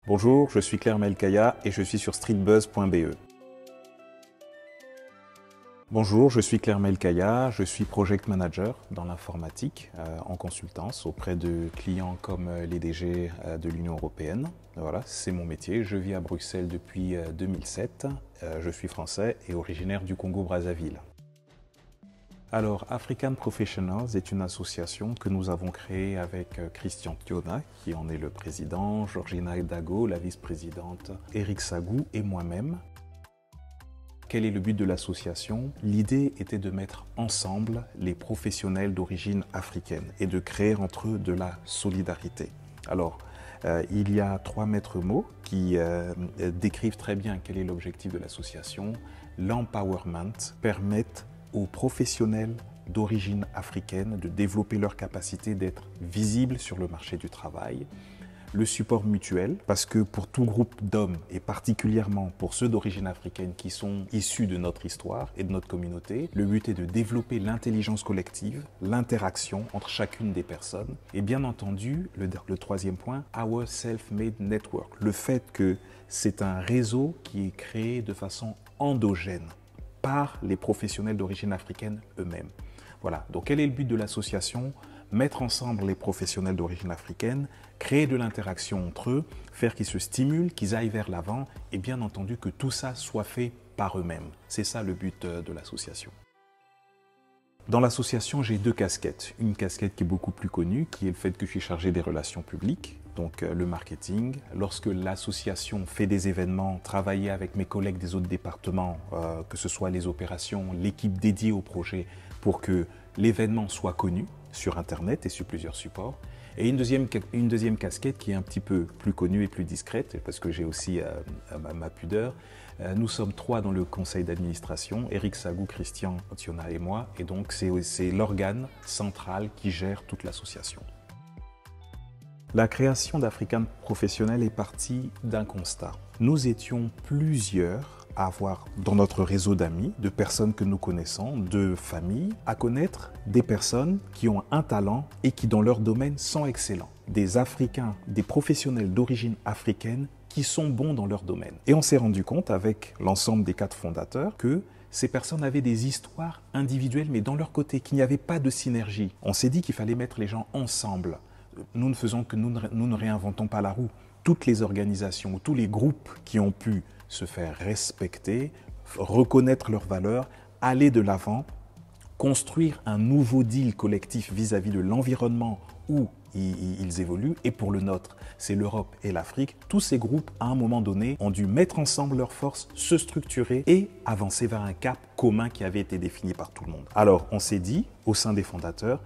Bonjour, je suis Claire Melkaya et je suis sur streetbuzz.be. Bonjour, je suis Claire Melkaya, je suis Project Manager dans l'informatique en consultance auprès de clients comme les DG de l'Union Européenne. Voilà, c'est mon métier. Je vis à Bruxelles depuis 2007. Je suis français et originaire du Congo-Brazzaville. Alors, African Professionals est une association que nous avons créée avec Christian Thiona, qui en est le président, Georgina Edago, la vice-présidente, Eric Sagou et moi-même. Quel est le but de l'association? L'idée était de mettre ensemble les professionnels d'origine africaine et de créer entre eux de la solidarité. Alors, il y a 3 maîtres mots qui décrivent très bien quel est l'objectif de l'association. L'empowerment permet aux professionnels d'origine africaine de développer leur capacité d'être visibles sur le marché du travail. Le support mutuel, parce que pour tout groupe d'hommes, et particulièrement pour ceux d'origine africaine qui sont issus de notre histoire et de notre communauté, le but est de développer l'intelligence collective, l'interaction entre chacune des personnes. Et bien entendu, le 3e point, Our Self-Made Network, le fait que c'est un réseau qui est créé de façon endogène par les professionnels d'origine africaine eux-mêmes. Voilà, donc quel est le but de l'association? Mettre ensemble les professionnels d'origine africaine, créer de l'interaction entre eux, faire qu'ils se stimulent, qu'ils aillent vers l'avant et bien entendu que tout ça soit fait par eux-mêmes. C'est ça le but de l'association. Dans l'association, j'ai 2 casquettes. Une casquette qui est beaucoup plus connue, qui est le fait que je suis chargé des relations publiques, donc le marketing. Lorsque l'association fait des événements, travailler avec mes collègues des autres départements, que ce soit les opérations, l'équipe dédiée au projet, pour que l'événement soit connu sur Internet et sur plusieurs supports. Et une deuxième casquette qui est un petit peu plus connue et plus discrète, parce que j'ai aussi ma pudeur. Nous sommes 3 dans le conseil d'administration, Eric Sagou, Christian Thiona et moi, et donc c'est l'organe central qui gère toute l'association. La création d'African Professionals est partie d'un constat. Nous étions plusieurs à avoir dans notre réseau d'amis, de personnes que nous connaissons, de familles, à connaître des personnes qui ont un talent et qui dans leur domaine sont excellents. Des Africains, des professionnels d'origine africaine qui sont bons dans leur domaine. Et on s'est rendu compte avec l'ensemble des 4 fondateurs que ces personnes avaient des histoires individuelles mais dans leur côté, qu'il n'y avait pas de synergie. On s'est dit qu'il fallait mettre les gens ensemble. Nous ne faisons que nous ne réinventons pas la roue. Toutes les organisations, tous les groupes qui ont pu se faire respecter, reconnaître leurs valeurs, aller de l'avant, construire un nouveau deal collectif vis-à-vis de l'environnement où ils évoluent, et pour le nôtre, c'est l'Europe et l'Afrique. Tous ces groupes, à un moment donné, ont dû mettre ensemble leurs forces, se structurer et avancer vers un cap commun qui avait été défini par tout le monde. Alors, on s'est dit, au sein des fondateurs,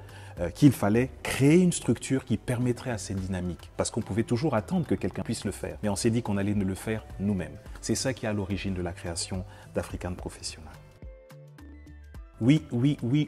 qu'il fallait créer une structure qui permettrait à cette dynamique. Parce qu'on pouvait toujours attendre que quelqu'un puisse le faire. Mais on s'est dit qu'on allait le faire nous-mêmes. C'est ça qui est à l'origine de la création d'African Professionals. Oui,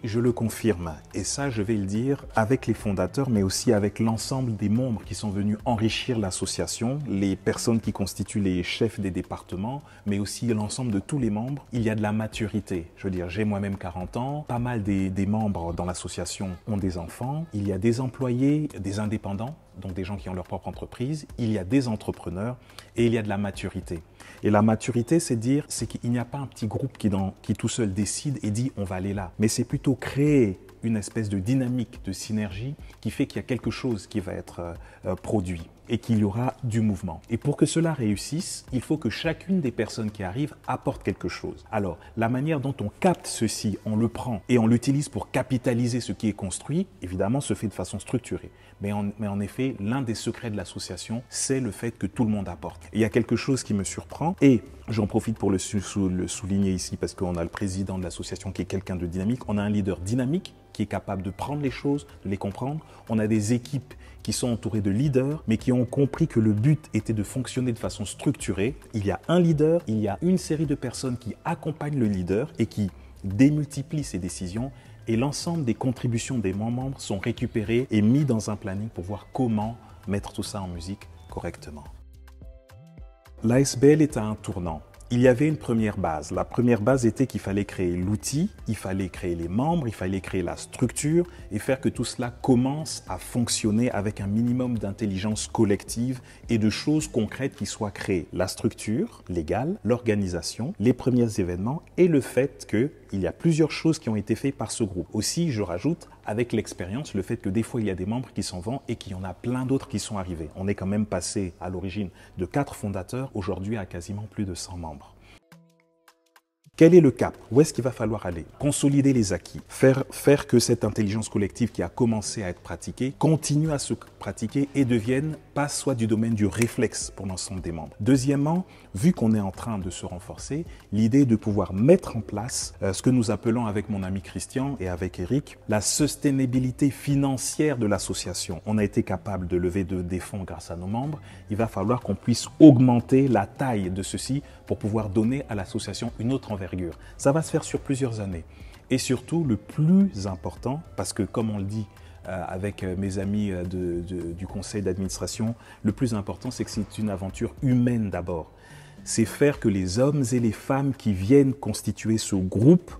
je le confirme. Et ça, je vais le dire avec les fondateurs, mais aussi avec l'ensemble des membres qui sont venus enrichir l'association, les personnes qui constituent les chefs des départements, mais aussi l'ensemble de tous les membres. Il y a de la maturité. Je veux dire, j'ai moi-même 40 ans. Pas mal des membres dans l'association ont des enfants. Il y a des employés, des indépendants, donc des gens qui ont leur propre entreprise. Il y a des entrepreneurs et il y a de la maturité. Et la maturité, c'est qu'il n'y a pas un petit groupe qui tout seul décide et dit on va aller là. Mais c'est plutôt créer une espèce de dynamique, de synergie qui fait qu'il y a quelque chose qui va être produit et qu'il y aura du mouvement. Et pour que cela réussisse, il faut que chacune des personnes qui arrivent apporte quelque chose. Alors, la manière dont on capte ceci, on le prend et on l'utilise pour capitaliser ce qui est construit, évidemment, se fait de façon structurée. Mais en effet, l'un des secrets de l'association, c'est le fait que tout le monde apporte. Et il y a quelque chose qui me surprend et j'en profite pour le souligner ici parce qu'on a le président de l'association qui est quelqu'un de dynamique. On a un leader dynamique qui est capable de prendre les choses, de les comprendre. On a des équipes qui sont entourées de leaders, mais qui ont compris que le but était de fonctionner de façon structurée. Il y a un leader, il y a une série de personnes qui accompagnent le leader et qui démultiplient ses décisions. Et l'ensemble des contributions des membres sont récupérées et mis dans un planning pour voir comment mettre tout ça en musique correctement. L'ASBL est à un tournant. Il y avait une première base. La première base était qu'il fallait créer l'outil, il fallait créer les membres, il fallait créer la structure et faire que tout cela commence à fonctionner avec un minimum d'intelligence collective et de choses concrètes qui soient créées. La structure légale, l'organisation, les premiers événements et le fait qu'il y a plusieurs choses qui ont été faites par ce groupe. Aussi, je rajoute, avec l'expérience, le fait que des fois, il y a des membres qui s'en vont et qu'il y en a plein d'autres qui sont arrivés. On est quand même passé à l'origine de 4 fondateurs, aujourd'hui à quasiment plus de 100 membres. Quel est le cap? Où est-ce qu'il va falloir aller? Consolider les acquis, faire que cette intelligence collective qui a commencé à être pratiquée continue à se pratiquer et passe soit du domaine du réflexe pour l'ensemble des membres. Deuxièmement, vu qu'on est en train de se renforcer, l'idée de pouvoir mettre en place ce que nous appelons avec mon ami Christian et avec Eric, la sustainabilité financière de l'association. On a été capable de lever des fonds grâce à nos membres. Il va falloir qu'on puisse augmenter la taille de ceci pour pouvoir donner à l'association une autre envergure. Ça va se faire sur plusieurs années. Et surtout, le plus important, parce que comme on le dit avec mes amis du conseil d'administration, le plus important, c'est que c'est une aventure humaine d'abord. C'est faire que les hommes et les femmes qui viennent constituer ce groupe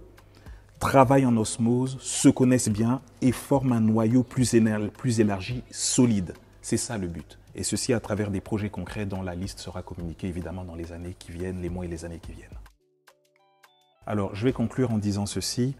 travaillent en osmose, se connaissent bien et forment un noyau plus élargi, solide. C'est ça le but. Et ceci à travers des projets concrets dont la liste sera communiquée évidemment dans les années qui viennent, les mois et les années qui viennent. Alors, je vais conclure en disant ceci.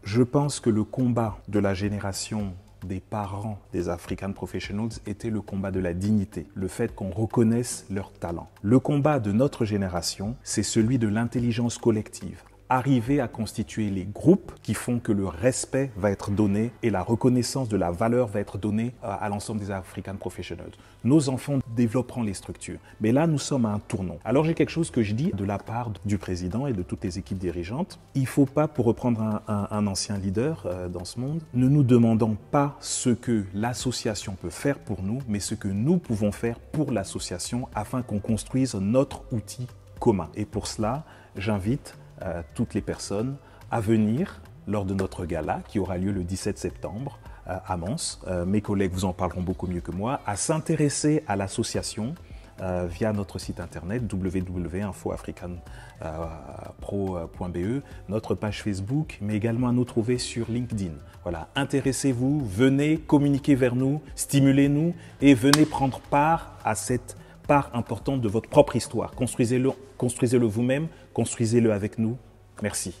Je pense que le combat de la génération des parents des African Professionals était le combat de la dignité, le fait qu'on reconnaisse leur talent. Le combat de notre génération, c'est celui de l'intelligence collective. Arriver à constituer les groupes qui font que le respect va être donné et la reconnaissance de la valeur va être donnée à l'ensemble des African Professionals. Nos enfants développeront les structures. Mais là, nous sommes à un tournant. Alors, j'ai quelque chose que je dis de la part du président et de toutes les équipes dirigeantes. Il ne faut pas, pour reprendre un ancien leader dans ce monde, ne nous demandons pas ce que l'association peut faire pour nous, mais ce que nous pouvons faire pour l'association afin qu'on construise notre outil commun. Et pour cela, j'invite toutes les personnes à venir lors de notre gala qui aura lieu le 17 septembre à Mons. Mes collègues vous en parleront beaucoup mieux que moi, à s'intéresser à l'association via notre site internet www.infoafricanpro.be, notre page Facebook, mais également à nous trouver sur LinkedIn. Voilà, intéressez-vous, venez communiquer vers nous, stimulez-nous et venez prendre part à cette part importante de votre propre histoire. Construisez-le vous-même, construisez-le avec nous. Merci.